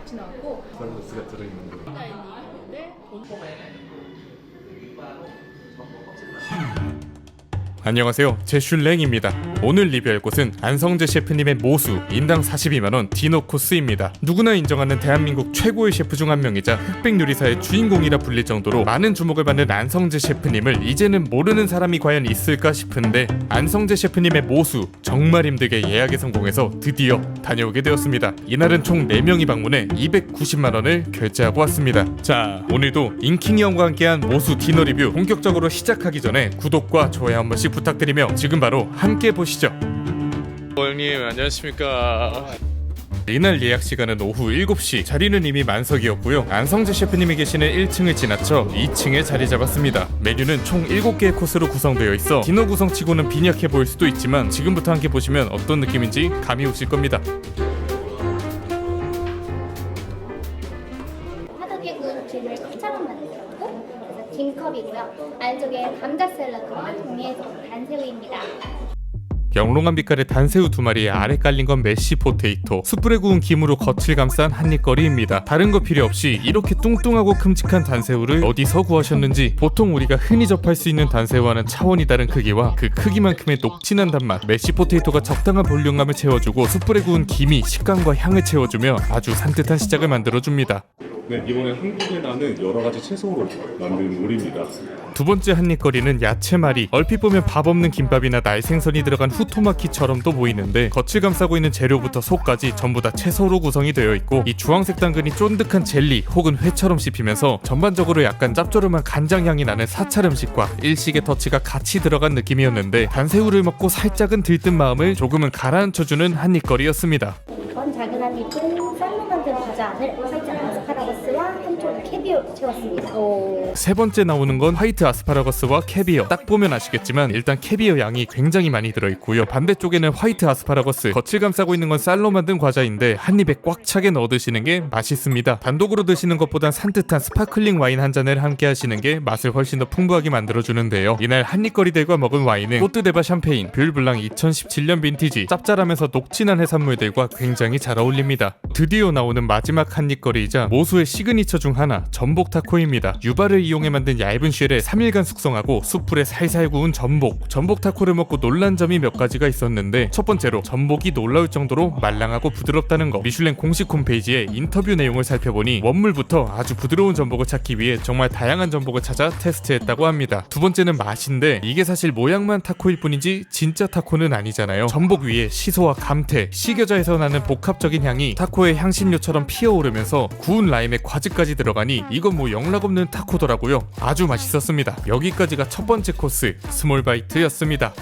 좋진 않고 쌀국수가 들어있는 거. 라인이 있는데 안녕하세요, 제슐랭입니다. 오늘 리뷰할 곳은 안성재 셰프님의 모수 인당 42만원 디너 코스입니다. 누구나 인정하는 대한민국 최고의 셰프 중 한 명이자 흑백 요리사의 주인공이라 불릴 정도로 많은 주목을 받는 안성재 셰프님을 이제는 모르는 사람이 과연 있을까 싶은데, 안성재 셰프님의 모수 정말 힘들게 예약에 성공해서 드디어 다녀오게 되었습니다. 이날은 총 4명이 방문해 290만원을 결제하고 왔습니다. 자, 오늘도 인킹이 형과 함께한 모수 디너 리뷰 본격적으로 시작하기 전에 구독과 좋아요 한 번씩 부탁드리며 지금 바로 함께 보시죠. 형님 안녕하십니까. 이날 예약 시간은 오후 7시, 자리는 이미 만석이었고요. 안성재 셰프님이 계시는 1층을 지나쳐 2층에 자리 잡았습니다. 메뉴는 총 7개의 코스로 구성되어 있어 디너 구성치고는 빈약해 보일 수도 있지만 지금부터 함께 보시면 어떤 느낌인지 감이 오실 겁니다. 화덕의 김을 컵처럼 만들었고, 그래서 김컵이고요. 안쪽에 감자 샐러드와 종이에서 단새우입니다. 영롱한 빛깔의 단새우 2마리에 아래 깔린 건 메쉬 포테이토, 숯불에 구운 김으로 겉을 감싼 한입거리입니다. 다른 거 필요 없이 이렇게 뚱뚱하고 큼직한 단새우를 어디서 구하셨는지, 보통 우리가 흔히 접할 수 있는 단새우와는 차원이 다른 크기와 그 크기만큼의 녹진한 단맛, 메쉬 포테이토가 적당한 볼륨감을 채워주고 숯불에 구운 김이 식감과 향을 채워주며 아주 산뜻한 시작을 만들어줍니다. 네, 이번에 한국에 나는 여러 가지 채소로 만든 요리입니다. 두 번째 한입거리는 야채말이, 얼핏 보면 밥 없는 김밥이나 날생선이 들어간 후토마키처럼도 보이는데 겉을 감싸고 있는 재료부터 속까지 전부 다 채소로 구성이 되어 있고, 이 주황색 당근이 쫀득한 젤리 혹은 회처럼 씹히면서 전반적으로 약간 짭조름한 간장향이 나는 사찰 음식과 일식의 터치가 같이 들어간 느낌이었는데, 단새우를 먹고 살짝은 들뜬 마음을 조금은 가라앉혀주는 한입거리였습니다. 이번 작은 한입은 쌀로 만든 과자 안을 살짝 아스파라거스와 한쪽 캐비어로 채웠습니다. 세 번째 나오는 건 화이트 아스파라거스와 캐비어. 딱 보면 아시겠지만 일단 캐비어 양이 굉장히 많이 들어있고요. 반대쪽에는 화이트 아스파라거스, 겉을 감싸고 있는 건 쌀로 만든 과자인데 한 입에 꽉 차게 넣어 드시는 게 맛있습니다. 단독으로 드시는 것보단 산뜻한 스파클링 와인 한 잔을 함께 하시는 게 맛을 훨씬 더 풍부하게 만들어주는데요. 이날 한입거리들과 먹은 와인은 꼬뜨데바 샴페인 뷰블랑 2017년 빈티지, 짭짤하면서 녹진한 해산물들과 굉장히 잘 어울립니다. 드디어 나오는 마지막 한입거리이자 모수의 시그니처 중 하나, 전복 타코입니다. 유바를 이용해 만든 얇은 쉘에 3일간 숙성하고 숯불에 살살 구운 전복 타코를 먹고 놀란 점이 몇 가지가 있었는데, 첫 번째로 전복이 놀라울 정도로 말랑하고 부드럽다는 거. 미슐랭 공식 홈페이지에 인터뷰 내용을 살펴보니 원물부터 아주 부드러운 전복을 찾기 위해 정말 다양한 전복을 찾아 테스트했다고 합니다. 두 번째는 맛인데, 이게 사실 모양만 타코일 뿐이지 진짜 타코는 아니잖아요. 전복 위에 시소와 감태, 식여자에서 나는 복합적인 향이 타코의 향신료처럼 피어오르면서 구운 라임에 과즙까지 들어가니 이건 뭐 영락없는 타코더라고요. 아주 맛있었습니다. 여기까지가 첫 번째 코스 스몰 바이트였습니다.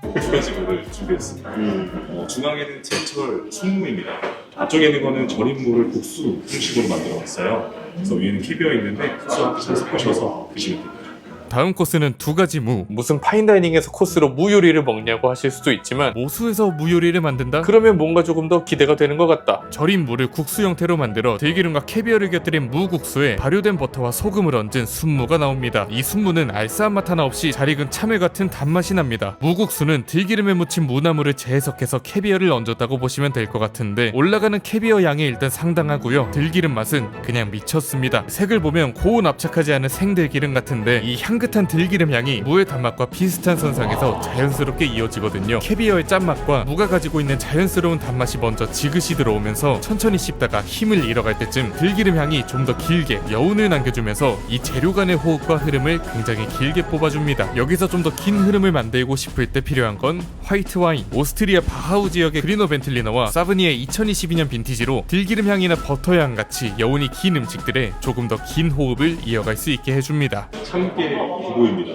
두 가지 물을 준비했습니다. 중앙에는 제철 순무입니다. 앞쪽에 있는 거는 절인 물을 국수 형식으로 만들어봤어요. 그래서 위에는 캐비어 있는데 국수와 잘 섞으셔서 드시면 됩니다. 다음 코스는 두 가지 무. 무슨 파인다이닝에서 코스로 무 요리를 먹냐고 하실 수도 있지만, 모수에서 무 요리를 만든다? 그러면 뭔가 조금 더 기대가 되는 것 같다. 절인 무를 국수 형태로 만들어 들기름과 캐비어를 곁들인 무국수에 발효된 버터와 소금을 얹은 순무가 나옵니다. 이 순무는 알싸한 맛 하나 없이 잘 익은 참외 같은 단맛이 납니다. 무국수는 들기름에 묻힌 무나물을 재해석해서 캐비어를 얹었다고 보시면 될 것 같은데, 올라가는 캐비어 양이 일단 상당하고요. 들기름 맛은 그냥 미쳤습니다. 색을 보면 고온 압착하지 않은 생들기름 같은데, 이 향긋한 들기름 향이 무의 단맛과 비슷한 선상에서 자연스럽게 이어지거든요. 캐비어의 짠맛과 무가 가지고 있는 자연스러운 단맛이 먼저 지그시 들어오면서 천천히 씹다가 힘을 잃어갈 때쯤 들기름 향이 좀 더 길게 여운을 남겨주면서 이 재료 간의 호흡과 흐름을 굉장히 길게 뽑아줍니다. 여기서 좀 더 긴 흐름을 만들고 싶을 때 필요한 건 화이트 와인. 오스트리아 바하우 지역의 그리너 벤틀리너와 사브니의 2022년 빈티지로 들기름 향이나 버터 향 같이 여운이 긴 음식들에 조금 더 긴 호흡을 이어갈 수 있게 해줍니다. 참깨 두부입니다.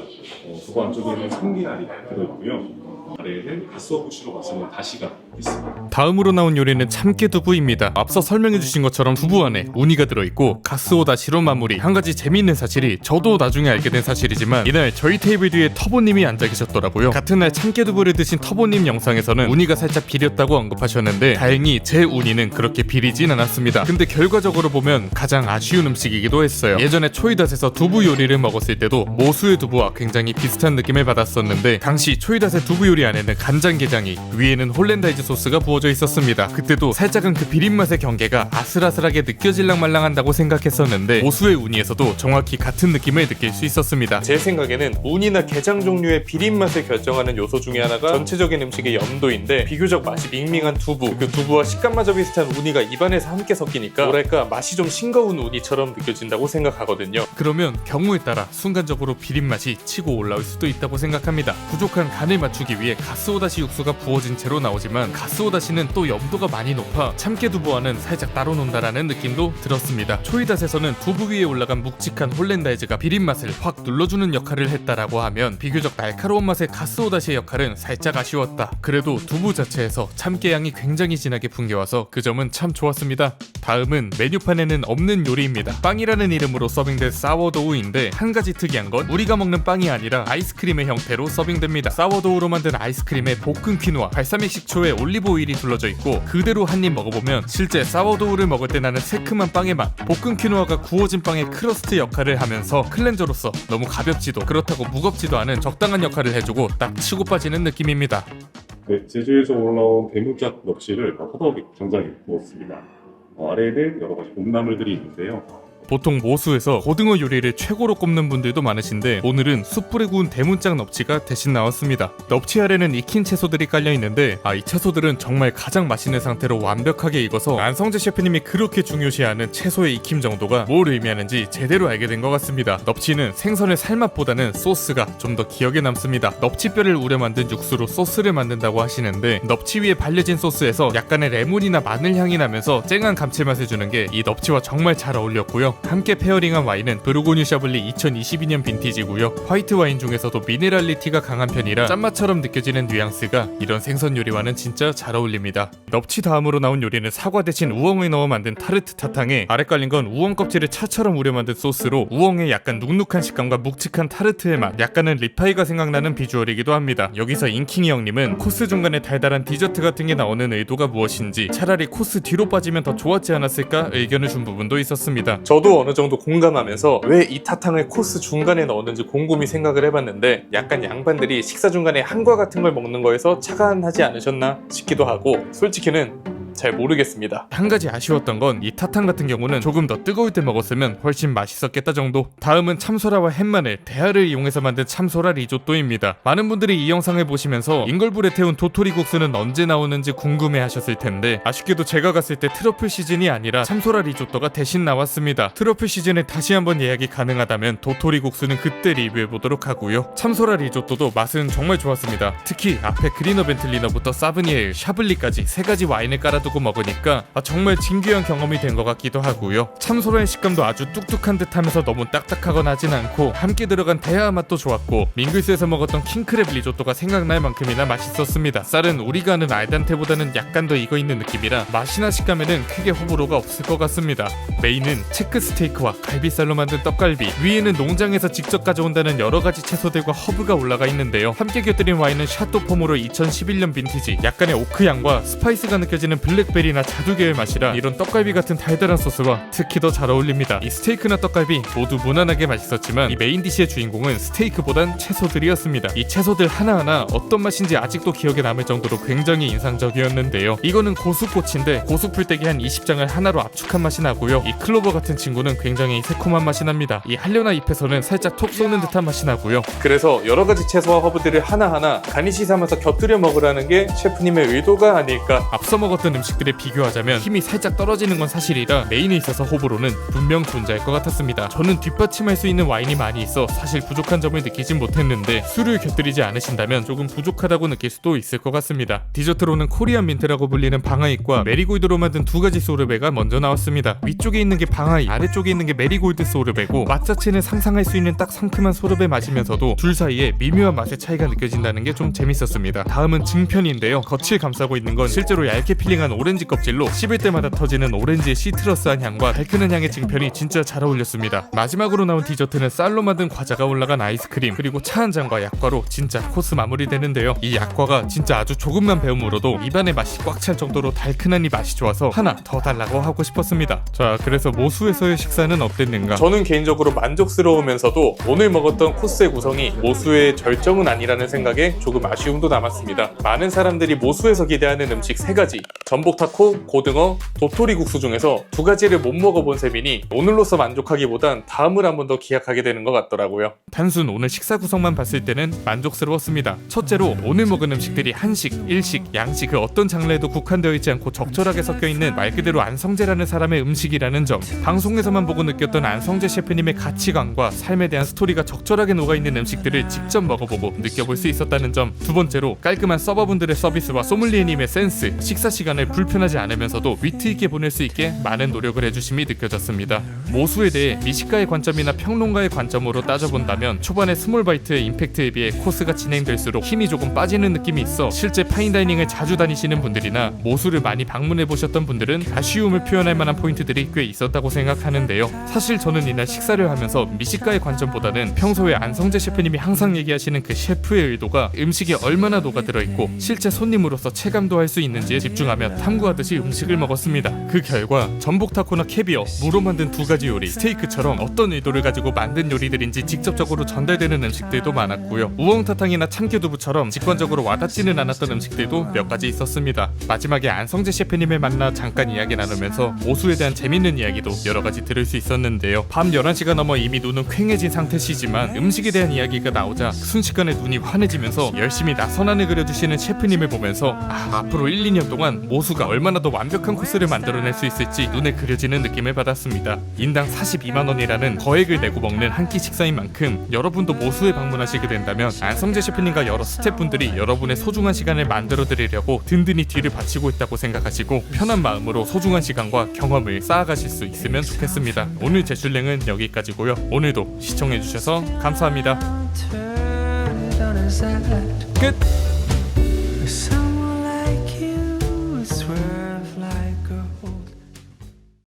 두부 안쪽에는 참기알이 들어있고요. 아래에는 가스오부시로 맞서는 다시가 있습니다. 다음으로 나온 요리는 참깨두부입니다. 앞서 설명해주신 것처럼 두부 안에 우니가 들어있고 가스오 다시로 마무리. 한 가지 재미있는 사실이, 저도 나중에 알게 된 사실이지만 이날 저희 테이블 뒤에 터보님이 앉아 계셨더라고요. 같은 날 참깨두부를 드신 터보님 영상에서는 우니가 살짝 비렸다고 언급하셨는데, 다행히 제 우니는 그렇게 비리진 않았습니다. 근데 결과적으로 보면 가장 아쉬운 음식이기도 했어요. 예전에 초이닷에서 두부 요리를 먹었을 때도 모수의 두부와 굉장히 비슷한 느낌을 받았었는데, 당시 초이닷의 두부 요리 봉우리 안에는 간장게장이, 위에는 홀랜다이즈 소스가 부어져 있었습니다. 그때도 살짝은 그 비린맛의 경계가 아슬아슬하게 느껴질랑 말랑한다고 생각했었는데 모수의 우니에서도 정확히 같은 느낌을 느낄 수 있었습니다. 제 생각에는 우니나 게장 종류의 비린맛을 결정하는 요소 중에 하나가 전체적인 음식의 염도인데, 비교적 맛이 밍밍한 두부, 그 두부와 식감마저 비슷한 우니가 입안에서 함께 섞이니까 뭐랄까 맛이 좀 싱거운 우니처럼 느껴진다고 생각하거든요. 그러면 경우에 따라 순간적으로 비린맛이 치고 올라올 수도 있다고 생각합니다. 부족한 간을 맞추기 위해 가스오다시 육수가 부어진 채로 나오지만 가스오다시는 또 염도가 많이 높아 참깨 두부와는 살짝 따로 논다라는 느낌도 들었습니다. 초이닷에서는 두부 위에 올라간 묵직한 홀랜다이즈가 비린맛을 확 눌러주는 역할을 했다라고 하면 비교적 날카로운 맛의 가스오다시의 역할은 살짝 아쉬웠다. 그래도 두부 자체에서 참깨향이 굉장히 진하게 풍겨와서 그 점은 참 좋았습니다. 다음은 메뉴판에는 없는 요리입니다. 빵이라는 이름으로 서빙된 사워도우인데 한 가지 특이한 건 우리가 먹는 빵이 아니라 아이스크림의 형태로 서빙됩니다. 사워도우로 만든 아이스크림에 볶은 퀴노아, 발사믹 식초에 올리브 오일이 둘러져 있고 그대로 한 입 먹어보면 실제 사워도우를 먹을 때 나는 새큼한 빵의 맛, 볶은 퀴노아가 구워진 빵의 크러스트 역할을 하면서 클렌저로서 너무 가볍지도 그렇다고 무겁지도 않은 적당한 역할을 해주고 딱 치고 빠지는 느낌입니다. 네, 제주에서 올라온 대문짝 넙치를 허덕이 장장에 구웠습니다. 아래에는 여러 가지 봄나물들이 있는데요. 보통 모수에서 고등어 요리를 최고로 꼽는 분들도 많으신데 오늘은 숯불에 구운 대문짝 넙치가 대신 나왔습니다. 넙치 아래는 익힌 채소들이 깔려 있는데 이 채소들은 정말 가장 맛있는 상태로 완벽하게 익어서 안성재 셰프님이 그렇게 중요시하는 채소의 익힘 정도가 뭘 의미하는지 제대로 알게 된 것 같습니다. 넙치는 생선의 살맛보다는 소스가 좀 더 기억에 남습니다. 넙치뼈를 우려 만든 육수로 소스를 만든다고 하시는데 넙치 위에 발려진 소스에서 약간의 레몬이나 마늘 향이 나면서 쨍한 감칠맛을 주는 게 이 넙치와 정말 잘 어울렸고요. 함께 페어링한 와인은 브르고뉴 샤블리 2022년 빈티지고요. 화이트 와인 중에서도 미네랄리티가 강한 편이라 짠맛처럼 느껴지는 뉘앙스가 이런 생선 요리와는 진짜 잘 어울립니다. 넙치 다음으로 나온 요리는 사과 대신 우엉을 넣어 만든 타르트 타탕에 아래 깔린 건 우엉 껍질을 차처럼 우려 만든 소스로 우엉의 약간 눅눅한 식감과 묵직한 타르트의 맛, 약간은 리파이가 생각나는 비주얼이기도 합니다. 여기서 인킹이 형님은 코스 중간에 달달한 디저트 같은 게 나오는 의도가 무엇인지 차라리 코스 뒤로 빠지면 더 좋았지 않았을까 의견을 준 부분도 있었습니다. 저도 어느 정도 공감하면서 왜 이 타탕을 코스 중간에 넣었는지 곰곰이 생각을 해봤는데 약간 양반들이 식사 중간에 한과 같은 걸 먹는 거에서 착안하지 않으셨나 싶기도 하고 솔직히는 잘 모르겠습니다. 한 가지 아쉬웠던 건 이 타탕 같은 경우는 조금 더 뜨거울 때 먹었으면 훨씬 맛있었겠다 정도. 다음은 참소라와 햇마늘, 대하를 이용해서 만든 참소라 리조또입니다. 많은 분들이 이 영상을 보시면서 인걸불에 태운 도토리 국수는 언제 나오는지 궁금해 하셨을 텐데 아쉽게도 제가 갔을 때 트러플 시즌이 아니라 참소라 리조또가 대신 나왔습니다. 트러플 시즌에 다시 한번 예약이 가능하다면 도토리 국수는 그때 리뷰해보도록 하고요. 참소라 리조또도 맛은 정말 좋았습니다. 특히 앞에 그리너 벤틀리너부터 사브니에일, 샤블리까지 세 가지 와인을 깔아두고 먹으니까 정말 진귀한 경험이 된 것 같기도 하고요. 참소라의 식감도 아주 뚝뚝한 듯 하면서 너무 딱딱하거나 하진 않고 함께 들어간 대하 맛도 좋았고 밍글스에서 먹었던 킹크랩 리조또가 생각날 만큼이나 맛있었습니다. 쌀은 우리가 아는 알단테보다는 약간 더 익어있는 느낌이라 맛이나 식감에는 크게 호불호가 없을 것 같습니다. 메인은 체크 스테이크와 갈비살로 만든 떡갈비, 위에는 농장에서 직접 가져온다는 여러가지 채소들과 허브가 올라가 있는데요. 함께 곁들인 와인은 샤또 폼으로 2011년 빈티지, 약간의 오크향과 스파이스가 느껴지는 블랙베리나 자두계열 맛이라 이런 떡갈비 같은 달달한 소스와 특히 더 잘 어울립니다. 이 스테이크나 떡갈비 모두 무난하게 맛있었지만 이 메인 디시의 주인공은 스테이크보단 채소들이었습니다. 이 채소들 하나하나 어떤 맛인지 아직도 기억에 남을 정도로 굉장히 인상적이었는데요. 이거는 고수꼬치인데 고수풀떼기 한 20장을 하나로 압축한 맛이 나고요. 이 클로버 같은 친구는 굉장히 새콤한 맛이 납니다. 이 할려나 잎에서는 살짝 톡 쏘는 듯한 맛이 나고요. 그래서 여러가지 채소와 허브들을 하나하나 가니시 삼아서 곁들여 먹으라는 게 셰프님의 의도가 아닐까. 앞서 먹었던 음식들에 비교하자면 힘이 살짝 떨어지는 건 사실이라 메인에 있어서 호불호는 분명 존재할 것 같았습니다. 저는 뒷받침할 수 있는 와인이 많이 있어 사실 부족한 점을 느끼진 못했는데 술을 곁들이지 않으신다면 조금 부족하다고 느낄 수도 있을 것 같습니다. 디저트로는 코리안 민트라고 불리는 방아잎과 메리골드로 만든 두 가지 소르베가 먼저 나왔습니다. 위쪽에 있는 게 방아잎, 아래쪽에 있는 게 메리골드 소르베고 맛 자체는 상상할 수 있는 딱 상큼한 소르베 맛이면서도 둘 사이에 미묘한 맛의 차이가 느껴진다는 게 좀 재밌었습니다. 다음은 증편인데요. 겉을 감싸고 있는 건 실제로 얇게 필링한 오렌지 껍질로 씹을 때마다 터지는 오렌지의 시트러스한 향과 달큰한 향의 증편이 진짜 잘 어울렸습니다. 마지막으로 나온 디저트는 쌀로 만든 과자가 올라간 아이스크림 그리고 차 한 잔과 약과로 진짜 코스 마무리되는데요. 이 약과가 진짜 아주 조금만 배움으로도 입안에 맛이 꽉 찰 정도로 달큰한 이 맛이 좋아서 하나 더 달라고 하고 싶었습니다. 자, 그래서 모수에서의 식사는 어땠는가? 저는 개인적으로 만족스러우면서도 오늘 먹었던 코스의 구성이 모수의 절정은 아니라는 생각에 조금 아쉬움도 남았습니다. 많은 사람들이 모수에서 기대하는 음식 3가지, 전복 타코, 고등어, 도토리 국수 중에서 2가지를 못 먹어본 셈이니 오늘로서 만족하기보단 다음을 한 번 더 기약하게 되는 것 같더라고요. 단순 오늘 식사 구성만 봤을 때는 만족스러웠습니다. 첫째로 오늘 먹은 음식들이 한식, 일식, 양식 그 어떤 장르에도 국한되어 있지 않고 적절하게 섞여있는 말 그대로 안성재라는 사람의 음식이라는 점, 방송에서만 보고 느꼈던 안성재 셰프님의 가치관과 삶에 대한 스토리가 적절하게 녹아있는 음식들을 직접 먹어보고 느껴볼 수 있었다는 점, 두 번째로 깔끔한 서버분들의 서비스와 소믈리에님의 센스, 식사 시간을 불편하지 않으면서도 위트 있게 보낼 수 있게 많은 노력을 해주심이 느껴졌습니다. 모수에 대해 미식가의 관점이나 평론가의 관점으로 따져본다면 초반에 스몰바이트의 임팩트에 비해 코스가 진행될수록 힘이 조금 빠지는 느낌이 있어 실제 파인다이닝을 자주 다니시는 분들이나 모수를 많이 방문해보셨던 분들은 아쉬움을 표현할 만한 포인트들이 꽤 있었다고 생각하는데요. 사실 저는 이날 식사를 하면서 미식가의 관점보다는 평소에 안성재 셰프님이 항상 얘기하시는 그 셰프의 의도가 음식에 얼마나 녹아들어있고 실제 손님으로서 체감도 할 수 있는지에 집중하며 탐구하듯이 음식을 먹었습니다. 그 결과 전복 타코나 캐비어, 무로 만든 2가지 요리, 스테이크처럼 어떤 의도를 가지고 만든 요리들인지 직접적으로 전달되는 음식들도 많았고요. 우엉타탕이나 참깨두부처럼 직관적으로 와닿지는 않았던 음식들도 몇 가지 있었습니다. 마지막에 안성재 셰프님을 만나 잠깐 이야기 나누면서 모수에 대한 재밌는 이야기도 여러 가지 들을 수 있었는데요. 밤 11시가 넘어 이미 눈은 퀭해진 상태시지만 음식에 대한 이야기가 나오자 순식간에 눈이 환해지면서 열심히 나선안을 그려주시는 셰프님을 보면서 앞으로 1, 2년 동안 모수가 얼마나 더 완벽한 코스를 만들어낼 수 있을지 눈에 그려지는 느낌을 받았습니다. 인당 42만원이라는 거액을 내고 먹는 한 끼 식사인 만큼 여러분도 모수에 방문하시게 된다면 안성재 셰프님과 여러 스태프분들이 여러분의 소중한 시간을 만들어 드리려고 든든히 뒤를 바치고 있다고 생각하시고 편한 마음으로 소중한 시간과 경험을 쌓아가실 수 있으면 좋겠습니다. 오늘 제슐랭은 여기까지고요. 오늘도 시청해주셔서 감사합니다. 끝!